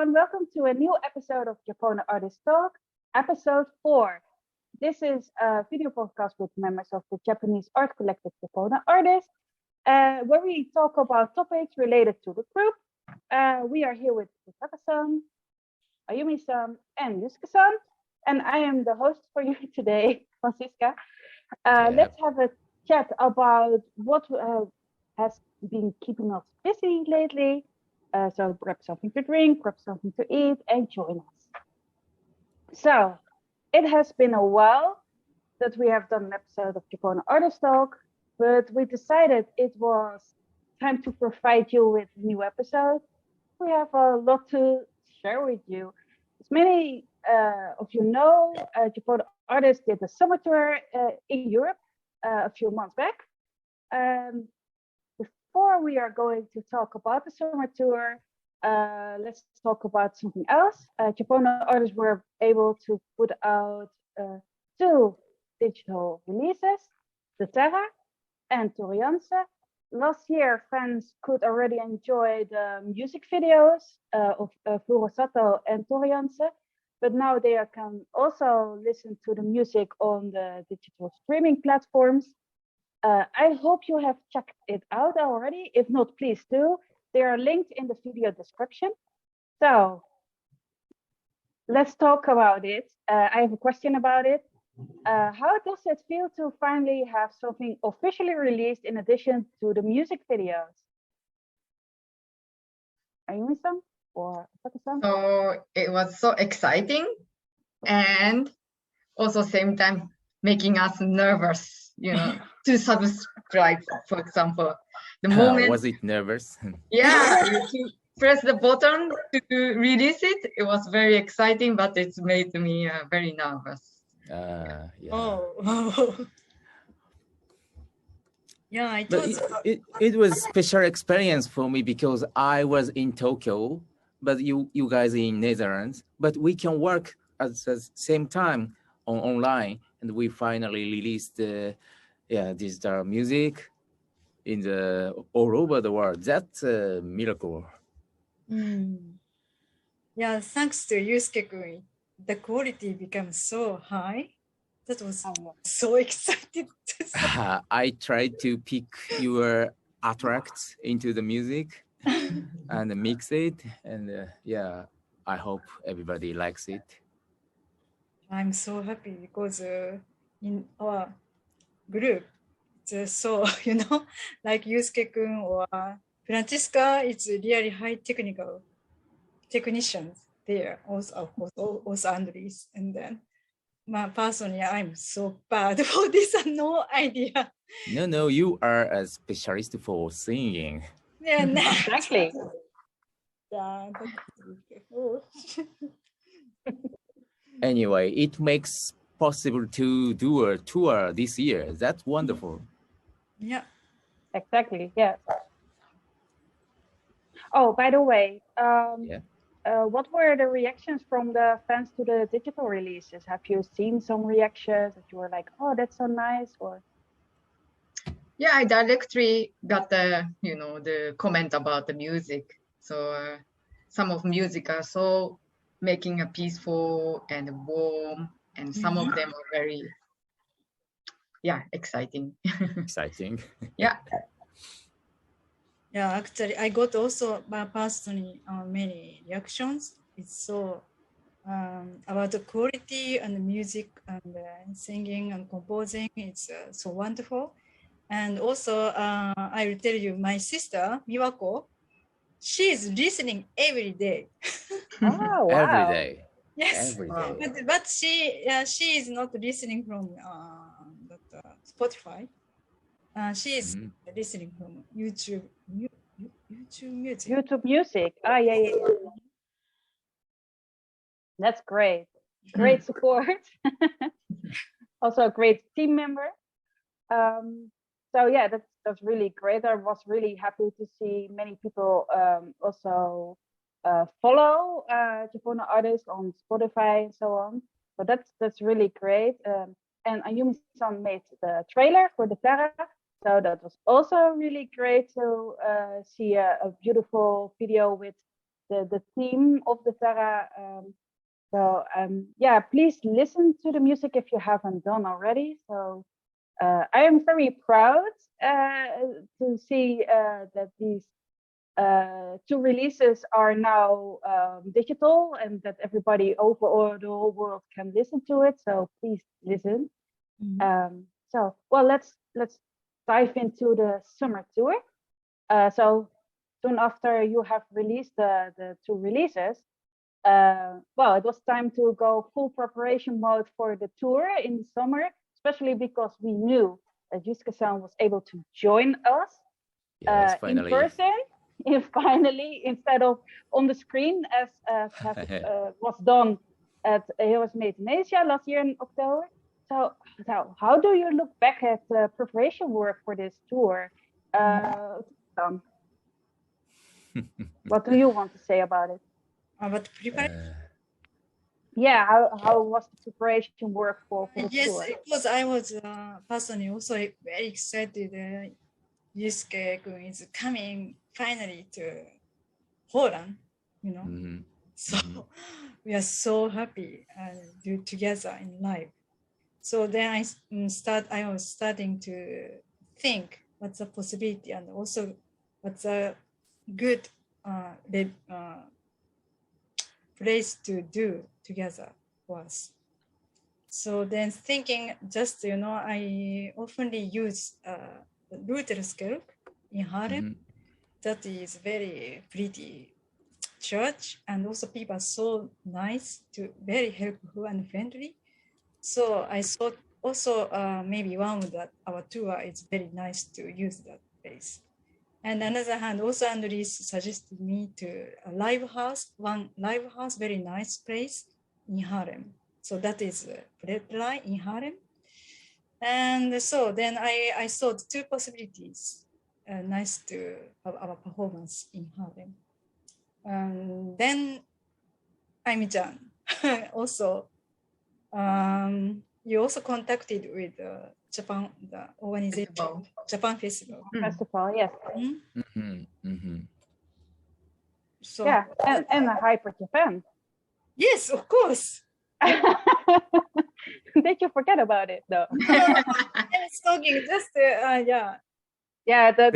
everyone. Welcome to a new episode of Japone Artists Talk, episode 4. This is a video podcast with members of the Japanese art collective Japone Artists, where we talk about topics related to the group. We are here with Utako-san, Ayumi-san, and Yusuke-san, and I am the host for you today, Francisca. Let's have a chat about what has been keeping us busy lately. So grab something to drink, grab something to eat, and join us. So it has been a while that we have done an episode of Japone Artist Talk, but we decided it was time to provide you with a new episode. We have a lot to share with you. As many of you know, Japone Artists did a summer tour in Europe a few months back. Before we are going to talk about the summer tour, let's talk about something else. Japone Artists were able to put out 2 digital releases, the Terra and Torianse. Last year, fans could already enjoy the music videos of Furusato and Torianse, but now they can also listen to the music on the digital streaming platforms. I hope you have checked it out already. If not, please do. They are linked in the video description. So let's talk about it. I have a question about it. How does it feel to finally have something officially released in addition to the music videos? Ayumi-san or Utako-san? So it was so exciting and also same time making us nervous, to subscribe, for example. The moment was it nervous? Yeah, to press the button to release it, it was very exciting, but it's made me very nervous. Yeah. Oh. Yeah, it was special experience for me because I was in Tokyo, but you guys in Netherlands, but we can work at the same time online, and we finally released digital music in all over the world. That's a miracle. Yeah, thanks to Yusuke-kun, the quality becomes so high. That was so excited. I tried to pick your tracks into the music and mix it, and I hope everybody likes it. I'm so happy because in our group, it's so, like Yusuke-kun or Francisca, it's really high technicians there, also, of course, also Andres. And then, personally, I'm so bad for this, no idea. No, you are a specialist for singing. Yeah, exactly. Yeah, Anyway, it makes possible to do a tour this year. That's wonderful. Yeah. Exactly, yes. Oh, by the way, what were the reactions from the fans to the digital releases? Have you seen some reactions that you were like, oh, that's so nice? Or Yeah, I directly got the comment about the music. So some of music are so making a peaceful and warm, and some of them are very exciting. Exciting. Yeah. Yeah, actually, I got also personally many reactions. It's so about the quality and the music and singing and composing. It's so wonderful. And also, I will tell you, my sister, Miwako, she is listening every day. oh, wow. Every day. Yes, Every day. but she is not listening from Spotify. She is listening from YouTube music. YouTube music. Oh, yeah. That's great. Great support. Also a great team member. So yeah, that's really great. I was really happy to see many people also follow Japone Artists on Spotify and so on. So that's really great. And Ayumi-san made the trailer for the Terra. So that was also really great to see a beautiful video with the theme of the Terra. So yeah, please listen to the music if you haven't done already. So I am very proud to see that these two releases are now digital and that everybody over the whole world can listen to it. So please listen. So well, let's dive into the summer tour. So soon after you have released the two releases, well, it was time to go full preparation mode for the tour in the summer, especially because we knew that Yusuke-san was able to join us in person, finally, instead of on the screen as was done at Heroes Made in Asia last year in October. So how do you look back at the preparation work for this tour? What do you want to say about it? About preparation? Yeah, how was the preparation work for the tour? Yes, because I was personally also very excited. Yusuke-kun is coming finally to Holland, you know. So we are so happy do together in live. So then I was starting to think what's the possibility and also what's a good place to do together was. So then thinking just, you know, I oftenly use the Luther scale in Harlem. That is very pretty church, and also people are so nice, very helpful and friendly. So I thought also maybe one of our tour is very nice to use that place. And on the other hand, also Andres suggested me to a live house, very nice place in Harlem. So that is Redline in Harlem. And so then I saw the two possibilities, nice to have our performance in Harlem. And then Ayumi-chan also, you also contacted with Japan, the organization, Japan Festival. Festival, yes. So yeah, and Hyper Japan. Yes, of course. Did you forget about it though? I was talking just yeah. Yeah, the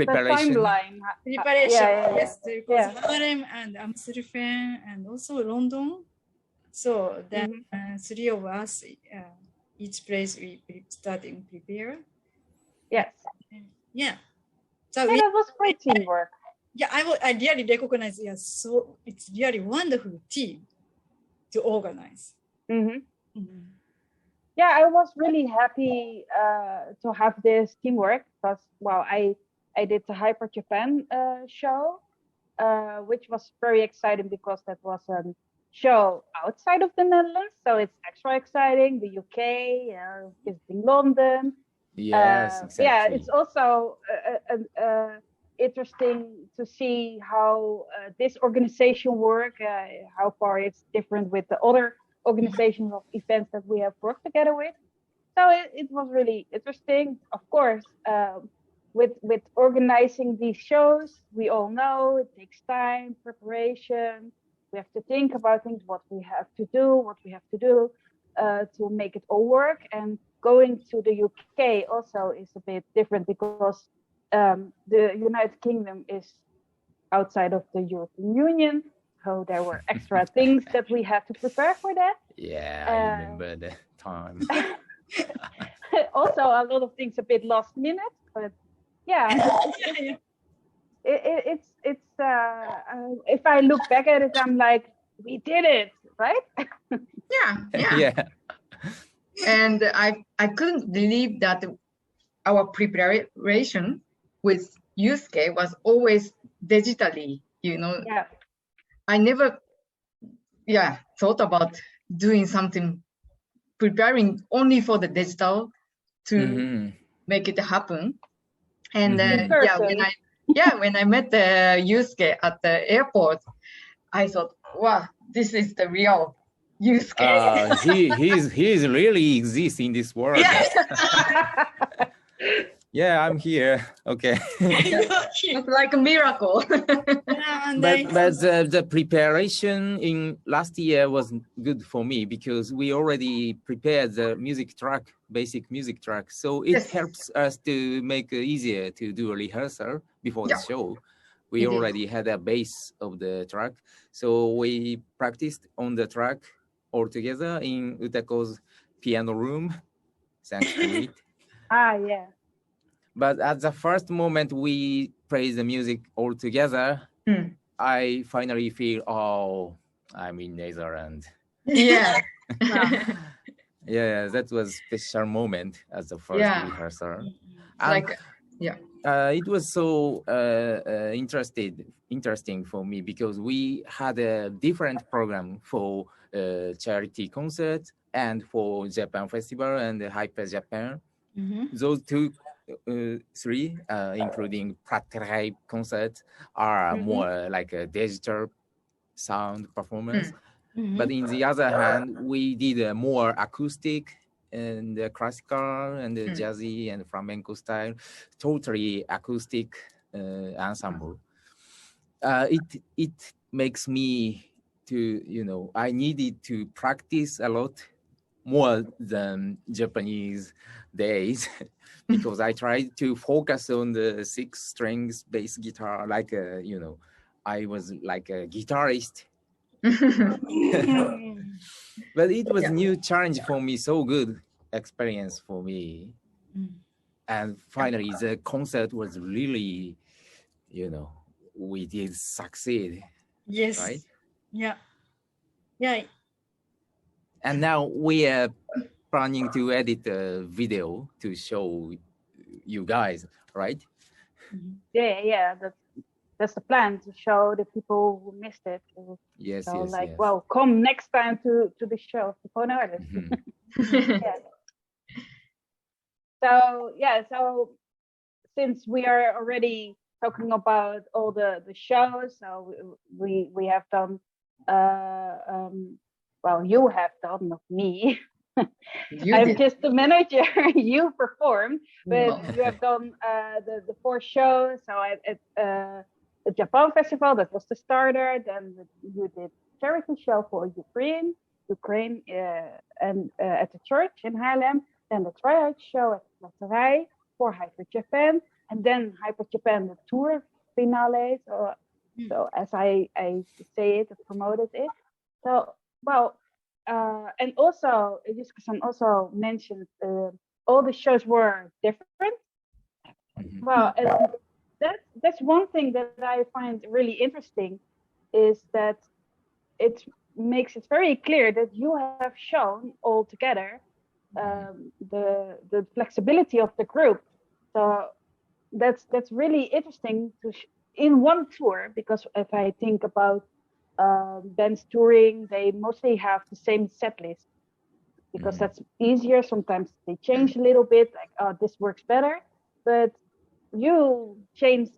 timeline. Preparation, yes, because Harlem and Amsterdam and also London. So then three of us, each place we starting prepare. Yes. Yeah. So that was great teamwork. Yeah, I really recognize it. So it's really wonderful team to organize. Yeah, I was really happy to have this teamwork because, well, I did the Hyper Japan show, which was very exciting because that was a show outside of the Netherlands, so it's extra exciting. The UK, visiting London. Yes, exactly. Yeah, it's also interesting to see how this organization work, how far it's different with the other organizations of events that we have worked together with. So it was really interesting. Of course, with organizing these shows, we all know it takes time, preparation. We have to think about things, what we have to do to make it all work. And going to the UK also is a bit different because the United Kingdom is outside of the European Union. So there were extra things that we had to prepare for that. Yeah, I remember the time. Also, a lot of things a bit last minute, but yeah, it's if I look back at it, I'm like, we did it, right? Yeah. And I couldn't believe that our preparation with Yusuke was always digitally, you know. Yeah. I never thought about doing something, preparing only for the digital to make it happen. And when I met Yusuke at the airport, I thought, wow, this is the real Yusuke. He's really exists in this world. Yeah, I'm here. Okay. It's like a miracle. But the preparation in last year was good for me because we already prepared the music track, basic music track. So it Yes. helps us to make it easier to do a rehearsal before the Yeah. show. We already had a base of the track. So we practiced on the track all together in Utako's piano room, thanks to it. Yeah. But at the first moment we play the music all together, I finally feel, oh, I'm in Netherlands. Yeah. Yeah, that was special moment as the first rehearsal. Like, it was so interesting for me because we had a different program for charity concert and for Japan Festival and the Hyper Japan. Those three, including Praterai concerts, are more like a digital sound performance. But in the other hand, we did a more acoustic and classical and jazzy and flamenco style, totally acoustic ensemble. It makes me to, I needed to practice a lot more than Japanese days because I tried to focus on the 6 strings bass guitar like I was like a guitarist. But it was new challenge for me, so good experience for me. And finally the concert was really, we did succeed. Yes. Right? Yeah. And now we are planning to edit a video to show you guys, right? Yeah. That's the plan, to show the people who missed it. Yes, so yes, like, yes. well, come next time to the show of Japone Artists. So since we are already talking about all the shows, so we have done well, you have done, not me. I'm just the manager. You performed, but you have done the 4 shows. So at the Japan Festival, that was the starter. Then you did charity show for Ukraine, and at the church in Haarlem. Then the tryout show at the Matsuda for Hyper Japan, and then Hyper Japan the tour finale. So as I say it, promoted it. So well. And also, Yusuke-san also mentioned all the shows were different. Well, and that's one thing that I find really interesting, is that it makes it very clear that you have shown all together the flexibility of the group. So that's really interesting in one tour, because if I think about bands touring, they mostly have the same set list because that's easier. Sometimes they change a little bit, like, oh, this works better, but you change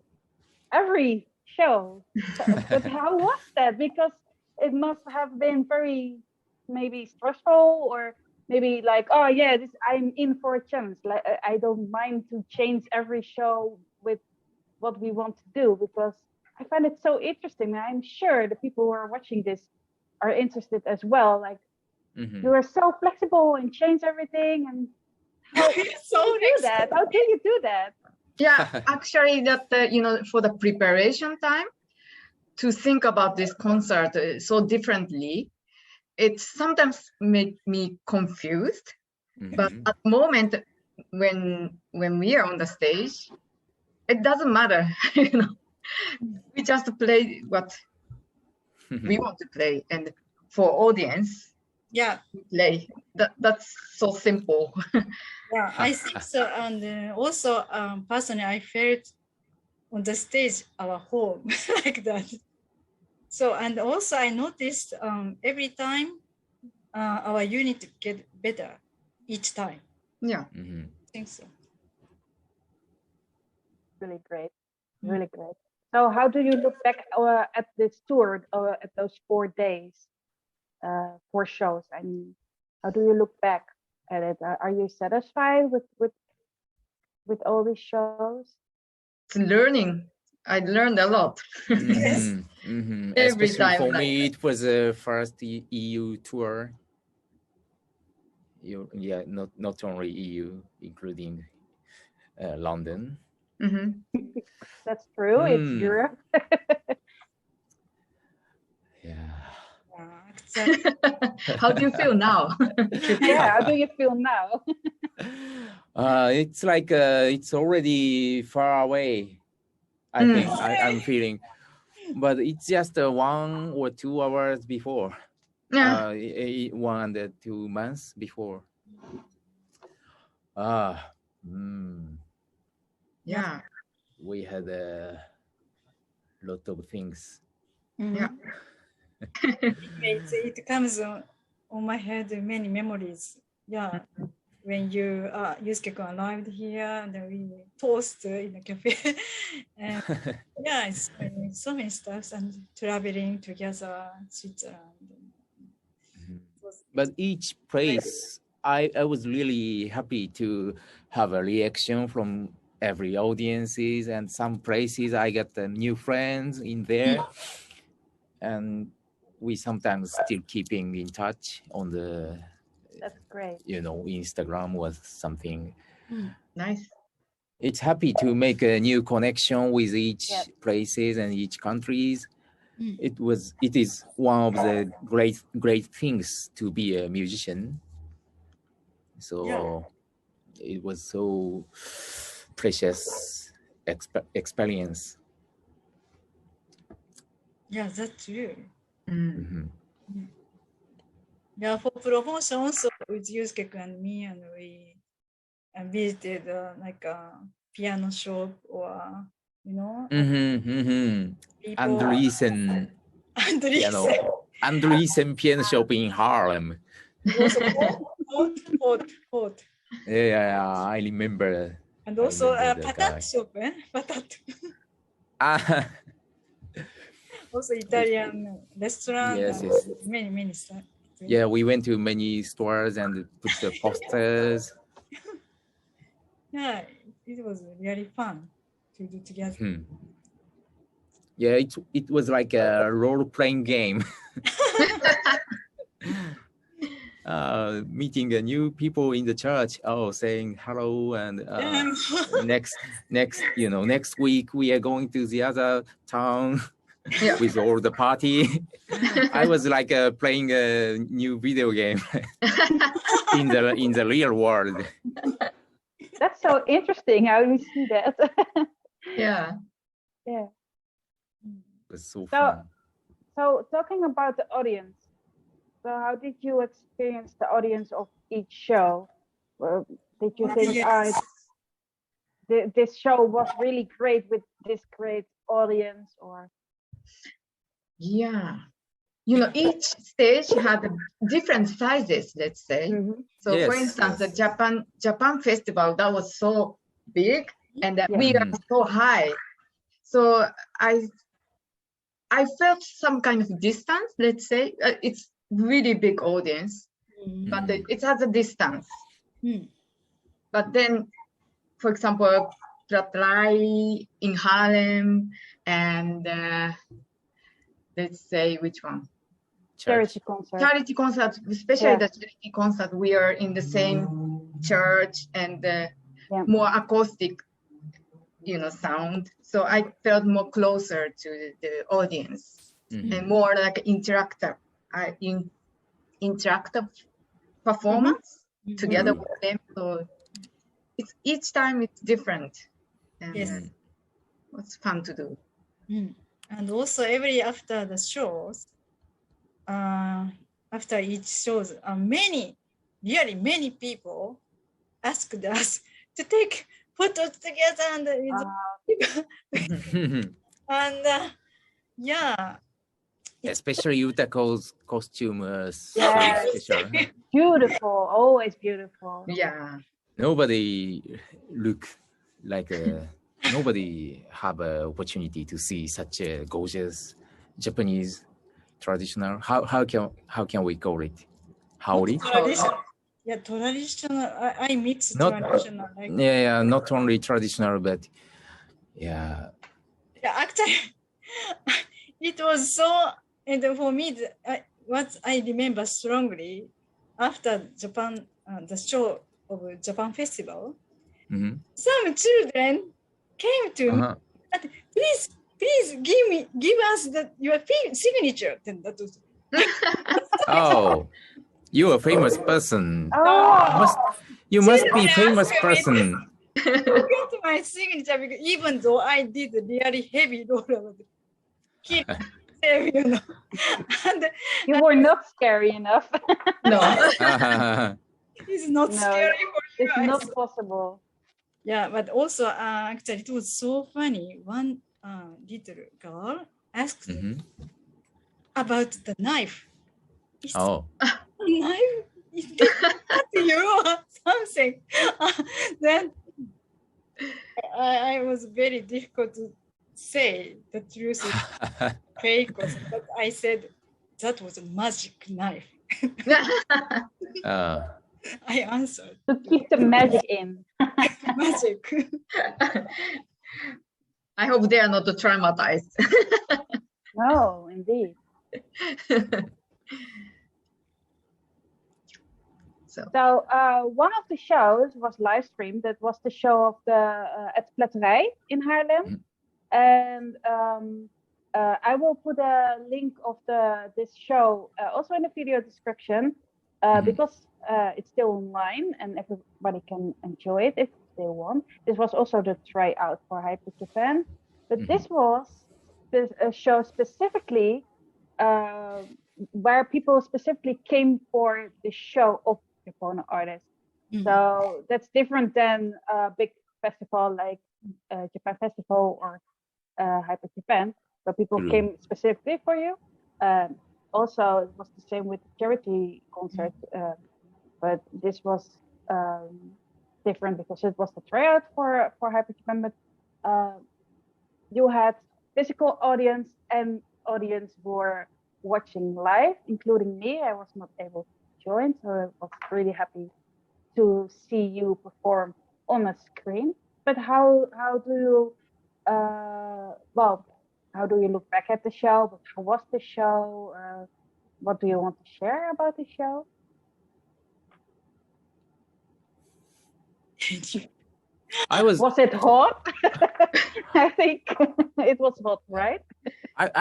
every show. But how was that? Because it must have been very maybe stressful, or maybe like, oh yeah, I'm in for a challenge. Like, I don't mind to change every show with what we want to do, because I find it so interesting. I'm sure the people who are watching this are interested as well. Like, you are so flexible and change everything. And how do you do that? How do you do that? Yeah, actually, that for the preparation time to think about this concert so differently, it sometimes make me confused. But at the moment when we are on the stage, it doesn't matter. We just play what we want to play, and for audience, we play. That's so simple. Yeah, I think so. And also, personally, I felt on the stage our home like that. So, and also I noticed every time our unit get better each time. Yeah. I think so. Really great. Really great. So how do you look back at this tour, at those 4 days, 4 shows? I mean, how do you look back at it? Are you satisfied with with all these shows? It's learning. I learned a lot. Every Especially time, for like, me, it was the first EU tour. Yeah, not only EU, including London. That's true. It's Europe. Yeah. How do you feel now? Yeah, how do you feel now? It's like it's already far away. I think I'm feeling, but it's just 1 or 2 hours before. 1 and 2 months before. Yeah. We had a lot of things. Yeah. It comes on my head many memories. Yeah, when Yusuke arrived here and we toast in the cafe. And yeah, it's so many stuff and traveling together, Switzerland. But each place, I was really happy to have a reaction from every audiences, and some places I got new friends in there. And we sometimes still keeping in touch on the, that's great. Instagram was something. Nice. It's happy to make a new connection with each places and each countries. It is one of the great things to be a musician. So it was so precious experience. Yeah, that's true. Yeah, for promotion also with Yusuke and me, and we visited like a piano shop or Andreessen piano shop in Harlem. Fort. Yeah, I remember. And also a patat shop, patat. Also Italian restaurant. Yes. Many stuff. Yeah, we went to many stores and put the posters. Yeah, it was really fun to do together. Yeah, it was like a role-playing game. Meeting new people in the church, saying hello, and next week we are going to the other town with all the party. I was like playing a new video game in the real world. That's so interesting how we see that. Yeah. It was so fun. So talking about the audience, so how did you experience the audience of each show? Did you think this show was really great with this great audience, or? Yeah, each stage had different sizes, let's say. So for instance, the Japan festival, that was so big, and we are so high. So I felt some kind of distance, let's say. It's really big audience, but it has a distance. But then, for example, Platrai in Harlem, and let's say which one? Charity concert. Charity concert, especially the charity concert. We are in the same church and more acoustic, sound. So I felt more closer to the audience and more like interactive performance together with them. So each time it's different. And it's fun to do. And also after the shows, after each shows, many people asked us to take photos together, and especially Utako's costume was yes. so special. Beautiful, always beautiful. Yeah. Nobody look like nobody have an opportunity to see such a gorgeous Japanese traditional. How can we call it? Haori? Yeah, traditional. I mix Not- traditional. Like, Yeah, not only traditional, but yeah. yeah, actually, it was so. And for me, what I remember strongly after Japan, the show of Japan Festival, Mhm. some children came to me Uh-huh. and please give us your signature. Then that was Oh, you're a famous person. Oh, You must Children be famous ask me person. get my signature because even though I did really heavy roller, keep them, you know. And you were not scary enough. No. it's not No, scary for you. It's not possible. Yeah, but also actually it was so funny. One little girl asked Mhm. about the knife. Is Oh. the knife? Is that you or something? Then I was very difficult to say the truth is fake or something, but I said that was a magic knife. Uh, I answered To keep the magic in. magic. I hope they are not traumatized. No, indeed. So, So one of the shows was live streamed. That was the show of the at Pletterij in Haarlem, Mhm. and I will put a link of this show also in the video description Mhm. because it's still online and everybody can enjoy it if they want. This was also the tryout for Hyper Japan, but this was a show specifically where people specifically came for the show of Japone Artists. So that's different than a big festival like Japan Festival or Hyper Japan, where people True. came specifically for you. Also, it was the same with the charity concert, but this was different because it was the tryout for Hyper Japan. But you had physical audience and audience who were watching live, including me. I was not able to join, so I was really happy to see you perform on a screen. But how do you how do you look back at the show? But how was the show? What do you want to share about the show? Was it hot? I think it was hot, right?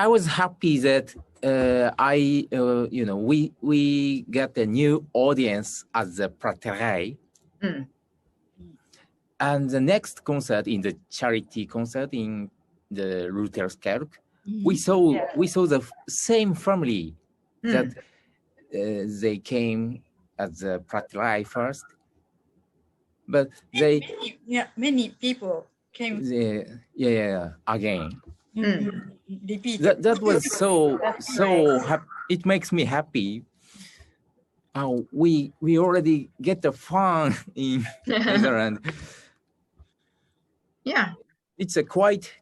I was happy that we get a new audience at the Praterei. Mm. And the next concert in the charity concert in the Ruterskerk, we saw the same family that they came at the Praterei first, but they many people came again. Repeat. That was so great. happy. It makes me happy. We already get the fun in Netherlands. Yeah. It's a quite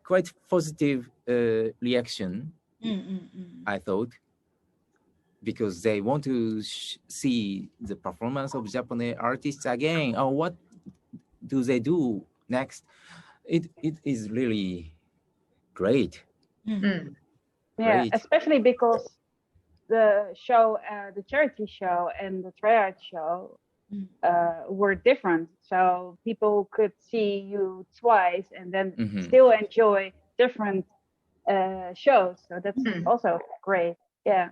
positive reaction, I thought, because they want to see the performance of Japanese artists again. Oh, what do they do next? It is really great. Mm. Yeah, Great. especially because the show, the charity show and the tryout show were different. So people could see you twice and then still enjoy different shows. So that's also great. Yeah.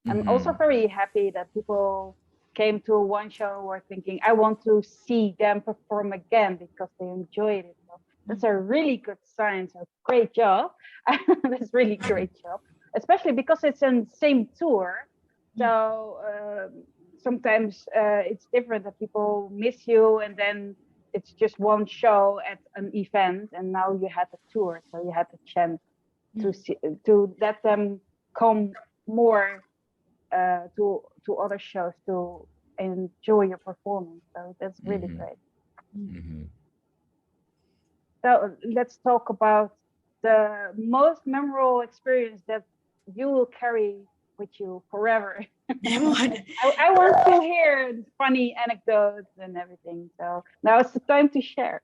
I'm also very happy that people came to one show were thinking, I want to see them perform again because they enjoyed it. So that's a really good sign. So great job. That's really great job, especially because it's in the same tour. So sometimes it's different that people miss you and then it's just one show at an event and now you had the tour. So you had the chance to let them come more to other shows to enjoy your performance. So that's really great. So let's talk about the most memorable experience that you will carry with you forever. What? I want to hear funny anecdotes and everything. So now it's the time to share.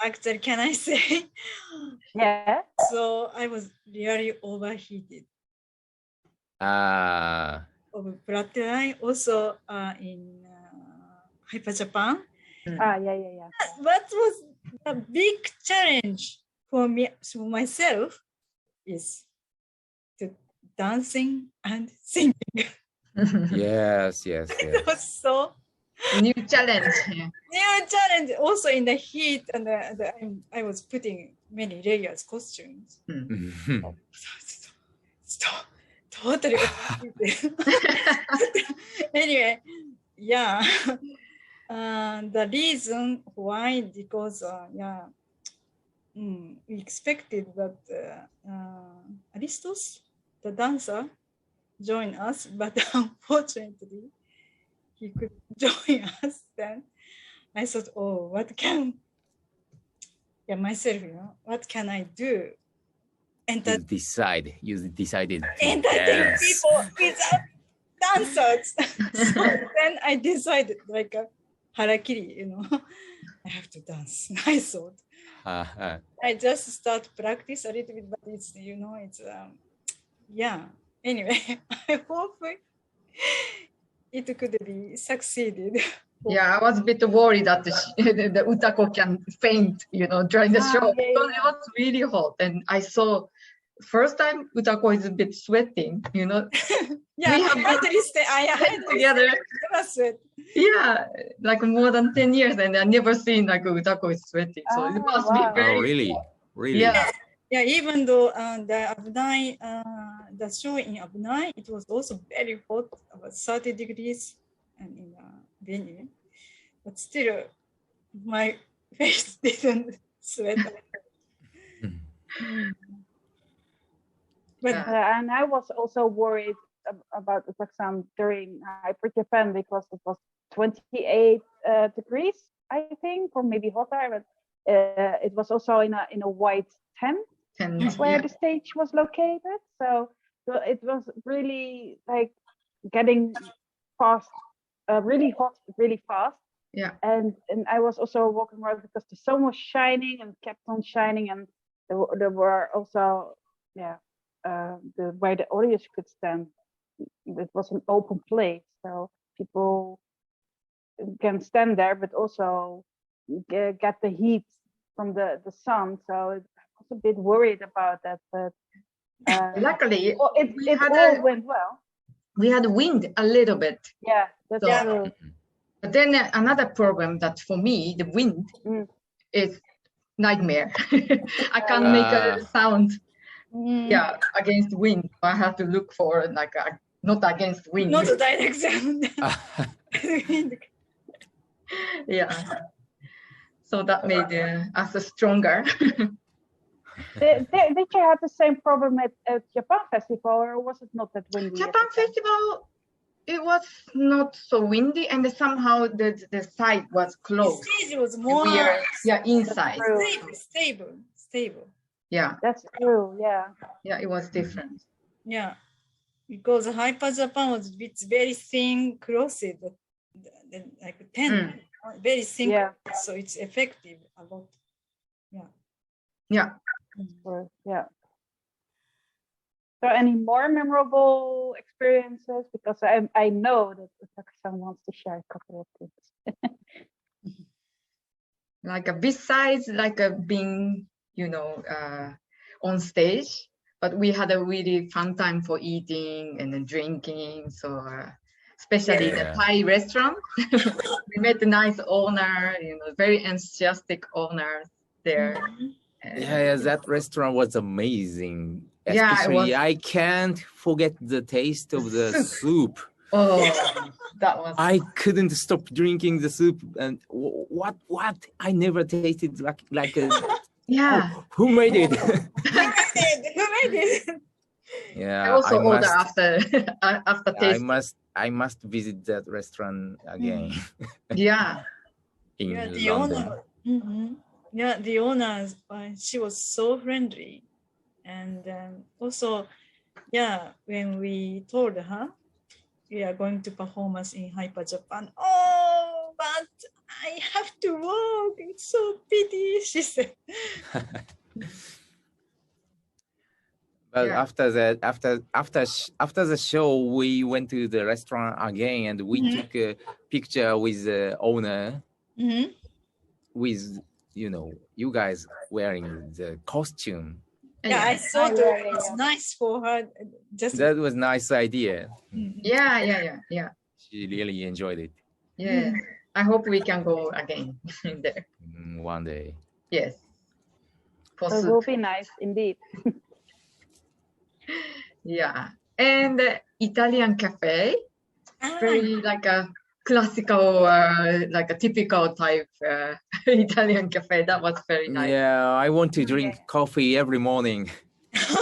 Actually, can I say? Yeah. So I was really overheated Ah, of bloodline. Also in Hyper Japan. Ah, yeah. What was a big challenge for me, for myself, is to dancing and singing. yes. It was so New challenge. Yeah. new challenge. Also in the heat, and I was putting many layers costumes. Stop. Totally overheated. Anyway, yeah. The reason why, because we expected that Aristos, the dancer, join us, but unfortunately he could join us. Then I thought, oh, what can what can I do? You decided to Entertain dance. people without dancers. So then I decided, like a harakiri, I have to dance. I thought. I just start practice a little bit, but it's yeah. Anyway, I hope it could be succeeded. Yeah, I was a bit worried that the Utako can faint, during the show yeah, because it was really hot. And I saw first time Utako is a bit sweating, Yeah, We have at least I together. sweat. Yeah, like more than 10 years, and I never seen like Utako is sweating. So it must be wow. very. Oh, really? Yeah. Yeah, even though the show in Abnai, it was also very hot, about 30 degrees, and in the venue, but still, my face didn't sweat. But And I was also worried about the exam during Hyper Japan because it was 28 degrees, I think, or maybe hotter. But it was also in a white tent where the stage was located. So it was really like getting fast, really hot, really fast. Yeah. And I was also walking around because the sun was shining and kept on shining, and there were also where the audience could stand. It was an open place, so people can stand there, but also get the heat from the sun. So I was a bit worried about that, but Luckily, it all went well. We had wind a little bit. Yeah, that's true. But then another problem that for me, the wind is nightmare. I can't make a sound. Yeah, against wind. I have to look for not against wind. not a direct sound. Yeah. So that made us stronger. Did you have the same problem at Japan Festival, or was it not that windy? Japan Festival, it was not so windy, and somehow the site was closed. The stage was more inside. Stable. Yeah. That's true. Yeah. Yeah, it was different. Yeah, because Hyper Japan was very thin cloths, like 10, very thin, so it's effective a lot. Yeah. Yeah. So any more memorable experiences? Because I know that Utako-san wants to share a couple of things. Besides being, on stage, but we had a really fun time for eating and then drinking. So especially the Thai restaurant, we met a nice owner, very enthusiastic owners there. Yeah, that restaurant was amazing. Especially, I can't forget the taste of the soup. Oh, that was. I couldn't stop drinking the soup, and what? I never tasted like a. Yeah. Who made it? Who made it? Yeah. I also order after taste. I must visit that restaurant again. Yeah. In the London. owner. Yeah, the owner, she was so friendly, and also Yeah, when we told her we are going to performance in Hyper Japan, oh, but I have to work. It's so pity, she said. But Yeah. after that, after the show, we went to the restaurant again, and we Mhm. took a picture with the owner, Mhm. with you guys wearing the costume. Yeah, I thought it's nice for her. Just That was nice idea. Yeah. She really enjoyed it. Yeah. I hope we can go again there. One day. Yes. For It soup. will be nice indeed. Yeah. And Italian cafe, very like a classical, like a typical type Italian cafe. That was very nice. Yeah, I want to drink coffee every morning.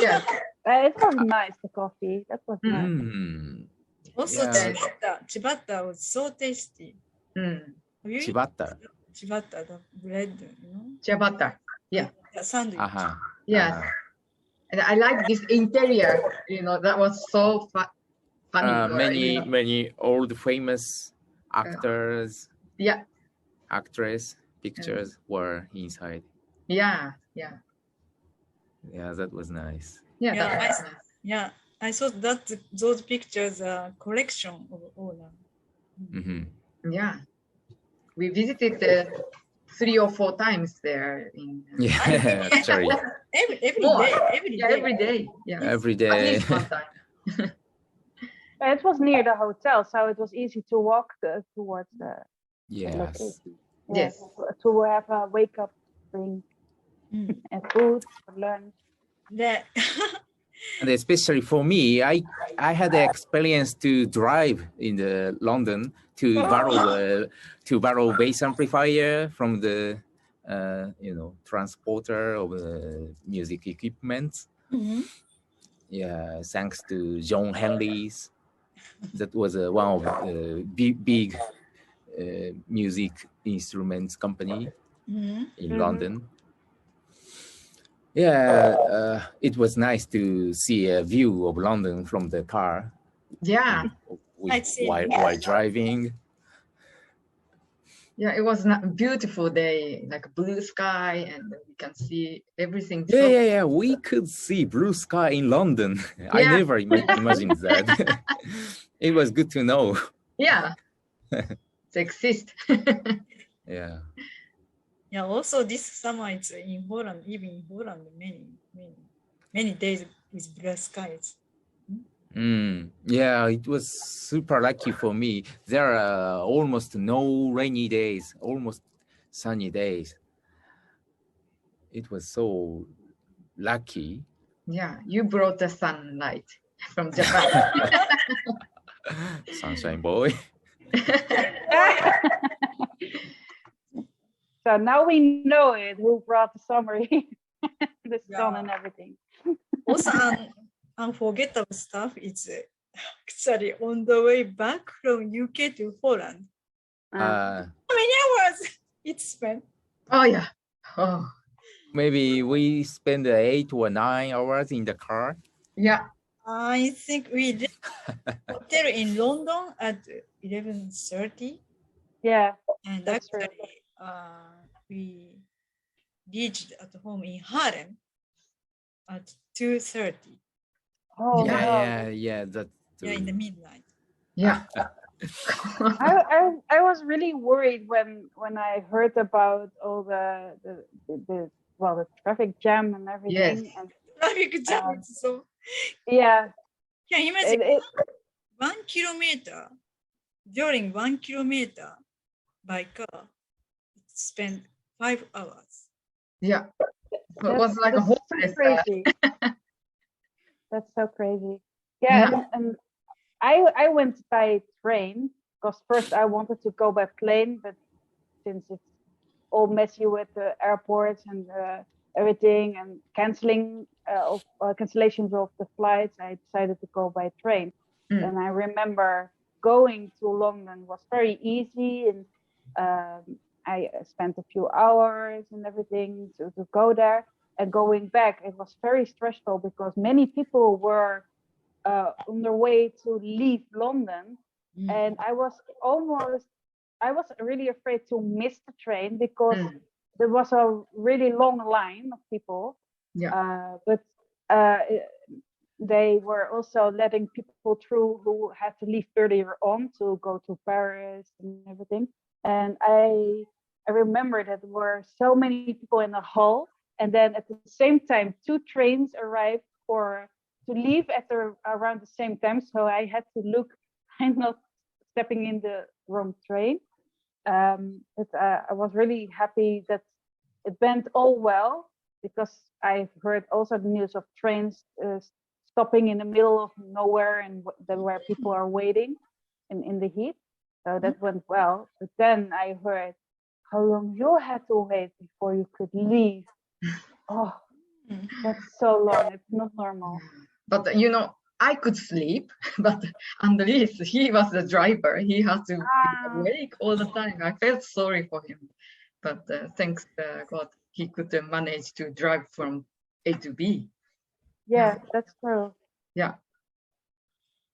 Yeah. It was nice, the coffee. That was nice. Also, Yeah. ciabatta was so tasty. Have you eaten Ciabatta. ciabatta, the bread, you know? Ciabatta. Yeah. The sandwich. Yes. And I like this interior, that was so funny. Many old famous actors, actress pictures were inside. Yeah. Yeah, that was nice. Yeah, I thought that those pictures are collection of all. Yeah. We visited 3 or 4 times there. Yeah, actually. Every day. Yeah. Every day. At least one time. It was near the hotel, so it was easy to walk towards the location. Yes. To have a wake up drink and food for lunch. And especially for me, I had the experience to drive in the London to borrow bass amplifier from the transporter of music equipment. Yeah, thanks to John Henry's. That was one of the big music instruments company in London. Yeah, it was nice to see a view of London from the car. Yeah. While driving. Yeah, it was a beautiful day, like a blue sky, and we can see everything. Yeah. We could see blue sky in London. I never imagined that. It was good to know. Yeah, it exists. Yeah. Yeah. Also, this summer it's in Holland. Even in Holland, many days with blue skies. Yeah, it was super lucky for me. There are almost no rainy days, almost sunny days. It was so lucky. Yeah, you brought the sunlight from Japan. Sunshine boy. So now we know it, who brought the summer here, the sun and everything. Also, unforgettable stuff is actually on the way back from UK to Holland. How many hours it spent? Oh, yeah. Oh. Maybe we spend 8 or 9 hours in the car. Yeah. I think we left hotel in London at 11:30. Yeah. And actually, we reached at home in Harlem at 2:30. Oh, yeah. That. In the midnight. Yeah. I was really worried when I heard about all the traffic jam and everything. Yes. And, traffic jam. So. Yeah. Can you imagine 1 kilometer? During 1 kilometer by car, it spent 5 hours. Yeah. It was like a whole so crazy. That's so crazy. Yeah. And I went by train because first I wanted to go by plane, but since it's all messy with the airports and everything and cancellations of the flights, I decided to go by train. And I remember going to London was very easy, and I spent a few hours and everything to go there. And going back, it was very stressful because many people were on their way to leave London, Mm. and I was really afraid to miss the train because there was a really long line of people. Yeah. But they were also letting people through who had to leave earlier on to go to Paris and everything. And I remember that there were so many people in the hall, and then at the same time, 2 trains arrived to leave at around the same time. So I had to look, I'm not stepping in the wrong train. But I was really happy that it went all well, because I've heard also the news of trains stopping in the middle of nowhere and where people are waiting in the heat. So that went well. But then I heard how long you had to wait before you could leave. Oh, that's so long. It's not normal. But I could sleep, but Andres, he was the driver. He had to be awake all the time. I felt sorry for him, but thanks God, he could manage to drive from A to B. Yeah, that's true. Yeah.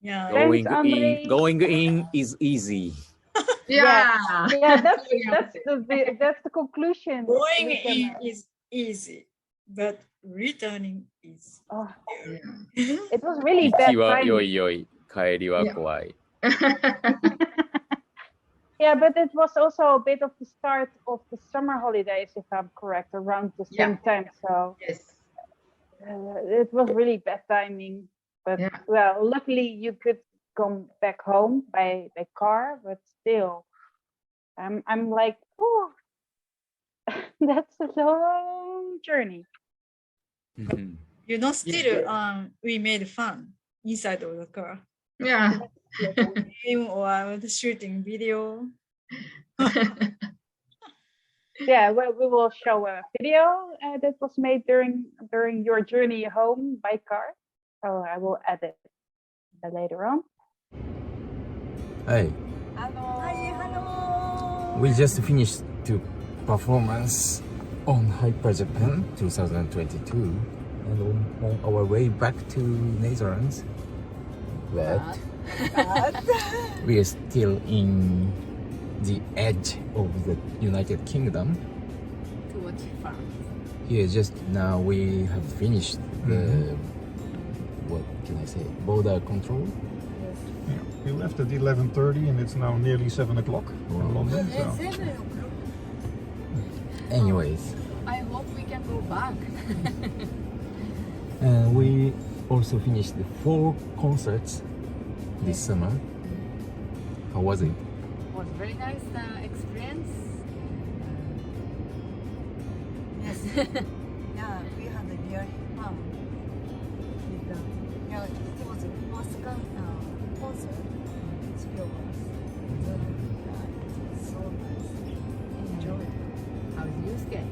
Yeah. Going in is easy. Yeah. That's the conclusion. Going in is easy, but returning is. It was really bad 行きはtiming. よいよい、帰りは怖い。 Yeah, but it was also a bit of the start of the summer holidays, if I'm correct, around the same time. So yes, it was really bad timing. But well, luckily you could come back home by car. But still, I'm like, oh, that's a long journey. Still, we made fun inside of the car. Yeah. Game or the shooting video. Yeah, well, we will show a video that was made during your journey home by car. So I will add it later on. Hi. Hello. We just finished the performance on Hyper Japan 2022, and on our way back to Netherlands. But we are still in the edge of the United Kingdom. Towards France. Here, just now we have finished the what can I say, border control. Yeah, we left at 11:30 and it's now nearly 7 o'clock in London. So. 7 o'clock. Anyways, I hope we can go back. and we also finished the 4 concerts this summer. How was it? It was very nice experience. Yes. Yeah, we had a really fun with that. Yeah, it was the first concert in 3 of us. So, it was so nice. Enjoy. How's Yusuke?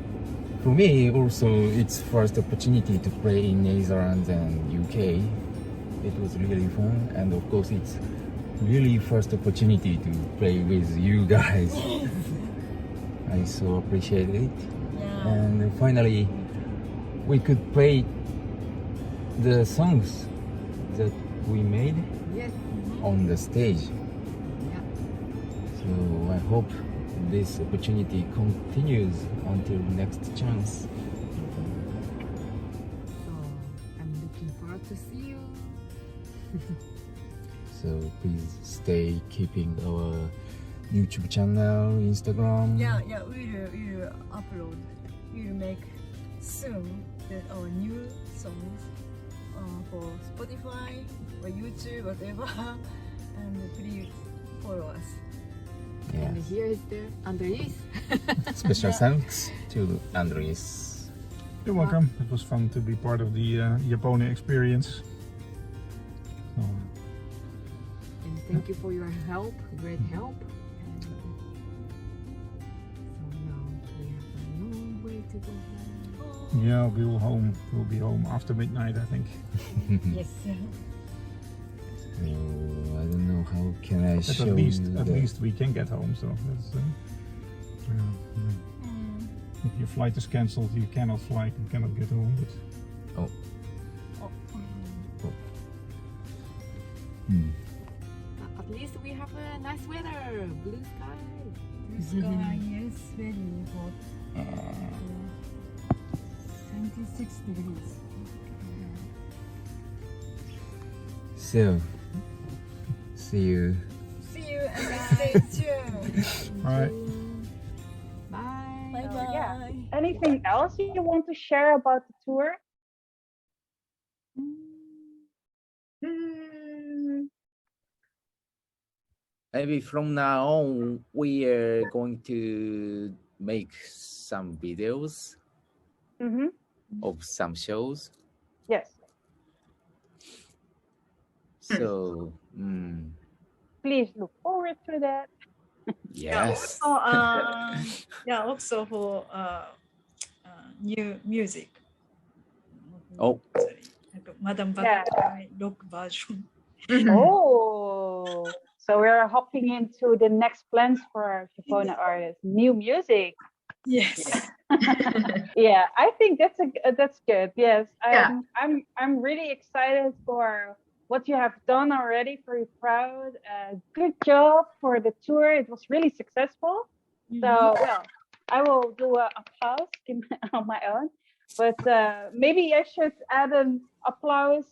For me, also, it's first opportunity to play in Netherlands and UK. It was really fun, and of course, it's really first opportunity to play with you guys. I so appreciate it. Yeah. And finally, we could play the songs that we made Yes. on the stage. Yeah. So I hope this opportunity continues until next chance. So I'm looking forward to see you. So please stay keeping our YouTube channel, Instagram. Yeah, we'll upload. We'll make soon our new songs for Spotify or YouTube, whatever. And please follow us. Yeah. And here is the Andres. Special thanks to Andres. You're welcome. It was fun to be part of the Japone experience. So, And thank you for your help, great help. And so now we have a long way to go home. yeah, we'll be home after midnight, I think. Yes. So, I don't know how can I But show at you least we can get home. So that's. If your flight is cancelled, you cannot fly, you cannot get home. But weather, blue sky. Blue sky, yes, very hot. 76 degrees. So, see you. See you and stay tuned. All right. Bye. Bye So, yeah. bye. Anything else you want to share about the tour? Maybe from now on, we are going to make some videos Mm-hmm. of some shows. Yes. So, Please look forward to that. yes. Also for new music. Oh, Madame Yeah. Butterfly rock version. Oh, so we're hopping into the next plans for our Japone artists. New music. Yes. Yeah, I think that's good. Yes, Yeah. I'm really excited for what you have done already. Very proud. Good job for the tour. It was really successful. So well, I will do a applause on my own, but maybe I should add an applause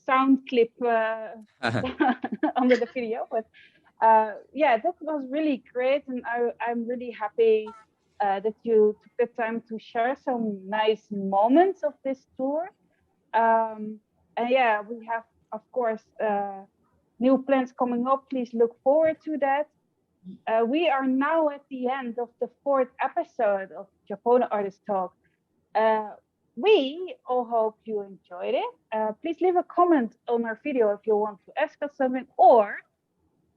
sound clip under the video. But yeah, that was really great, and I'm really happy that you took the time to share some nice moments of this tour. And yeah, we have, of course, new plans coming up. Please look forward to that. We are now at the end of the 4th episode of Japone Artist Talk. We all hope you enjoyed it. Please leave a comment on our video if you want to ask us something, or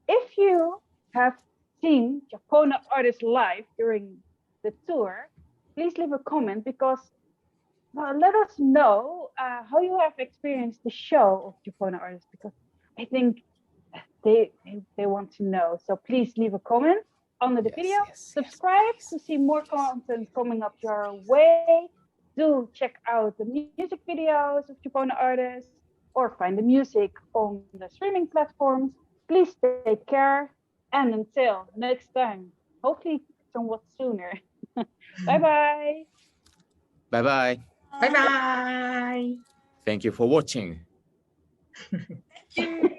if you have seen Japone Artists live during the tour, please leave a comment, because let us know how you have experienced the show of Japone Artists, because I think they want to know. So please leave a comment under the video. Subscribe to see more content coming up your way. Do check out the music videos of Japone Artists, or find the music on the streaming platforms. Please take care, and until next time, hopefully somewhat sooner. Bye-bye. Bye-bye. Bye-bye. Thank you for watching. Thank you.